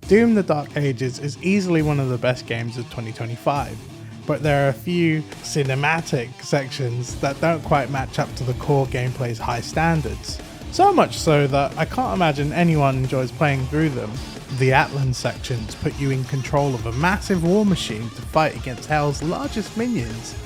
Doom: The Dark Ages is easily one of the best games of 2025, but there are a few cinematic sections that don't quite match up to the core gameplay's high standards. So much so that I can't imagine anyone enjoys playing through them. The Atlans sections put you in control of a massive war machine to fight against Hell's largest minions,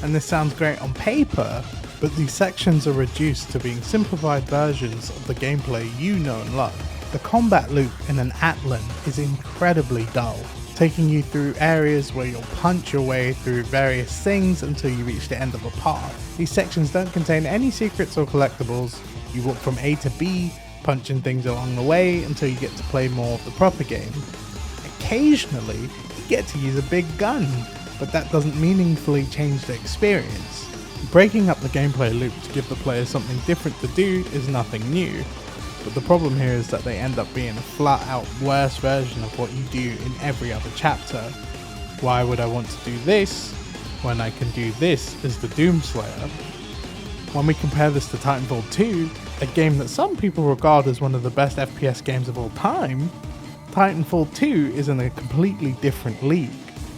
and this sounds great on paper, but these sections are reduced to being simplified versions of the gameplay you know and love. The combat loop in an Atlan is incredibly dull, taking you through areas where you'll punch your way through various things until you reach the end of a path. These sections don't contain any secrets or collectibles. You walk from A to B, punching things along the way until you get to play more of the proper game. Occasionally, you get to use a big gun, but that doesn't meaningfully change the experience. Breaking up the gameplay loop to give the player something different to do is nothing new. But the problem here is that they end up being a flat out worse version of what you do in every other chapter. Why would I want to do this when I can do this as the Doomslayer? When we compare this to Titanfall 2, a game that some people regard as one of the best FPS games of all time, Titanfall 2 is in a completely different league.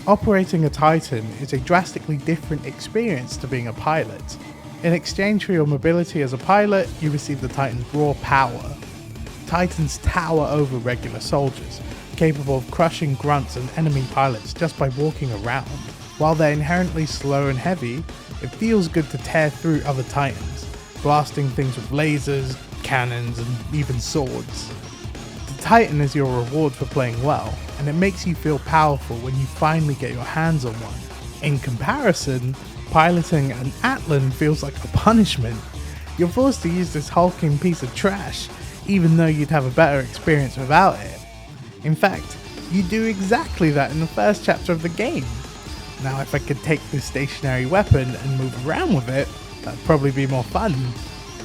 Operating a Titan is a drastically different experience to being a pilot. In exchange for your mobility as a pilot, you receive the Titan's raw power. Titans tower over regular soldiers, capable of crushing grunts and enemy pilots just by walking around. While they're inherently slow and heavy, it feels good to tear through other Titans, blasting things with lasers, cannons, and even swords. The Titan is your reward for playing well, and it makes you feel powerful when you finally get your hands on one. In comparison, piloting an Atlan feels like a punishment. You're forced to use this hulking piece of trash, even though you'd have a better experience without it. In fact, you do exactly that in the first chapter of the game. Now, if I could take this stationary weapon and move around with it, that'd probably be more fun.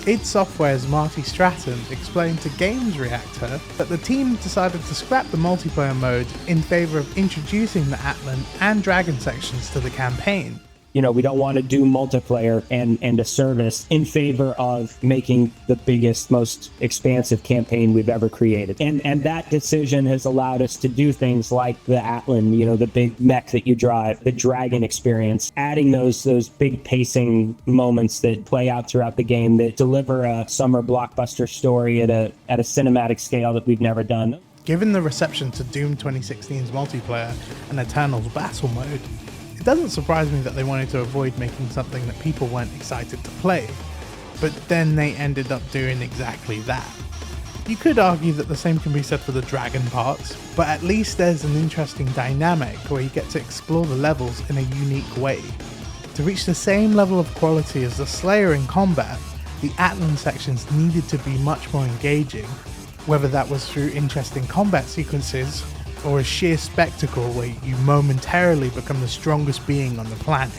id Software's Marty Stratton explained to Games Reactor that the team decided to scrap the multiplayer mode in favour of introducing the Atlan and Dragon sections to the campaign. You know, we don't want to do multiplayer and a service in favor of making the biggest, most expansive campaign we've ever created. And that decision has allowed us to do things like the Atlan, you know, the big mech that you drive, the Dragon experience, adding those big pacing moments that play out throughout the game that deliver a summer blockbuster story at a cinematic scale that we've never done. Given the reception to Doom 2016's multiplayer and Eternal's battle mode, it doesn't surprise me that they wanted to avoid making something that people weren't excited to play, but then they ended up doing exactly that. You could argue that the same can be said for the Dragon parts, but at least there's an interesting dynamic where you get to explore the levels in a unique way. To reach the same level of quality as the Slayer in combat, the Atlan sections needed to be much more engaging, whether that was through interesting combat sequences or a sheer spectacle where you momentarily become the strongest being on the planet.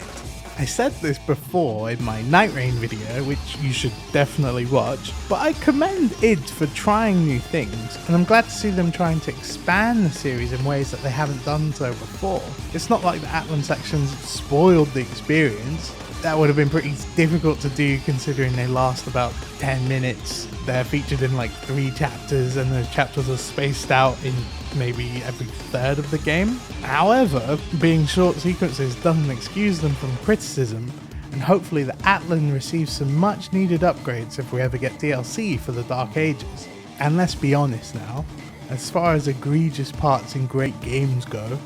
I said this before in my Night Rain video, which you should definitely watch, but I commend id for trying new things, and I'm glad to see them trying to expand the series in ways that they haven't done so before. It's not like the Atlan sections spoiled the experience. That would have been pretty difficult to do considering they last about 10 minutes. They're featured in like 3 chapters, and the chapters are spaced out in maybe every third of the game. However, being short sequences doesn't excuse them from criticism, and hopefully the Atlan receives some much needed upgrades if we ever get DLC for the Dark Ages. And let's be honest now, as far as egregious parts in great games go,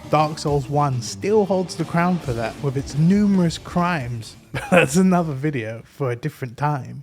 Dark Souls 1 still holds the crown for that with its numerous crimes. But that's another video for a different time.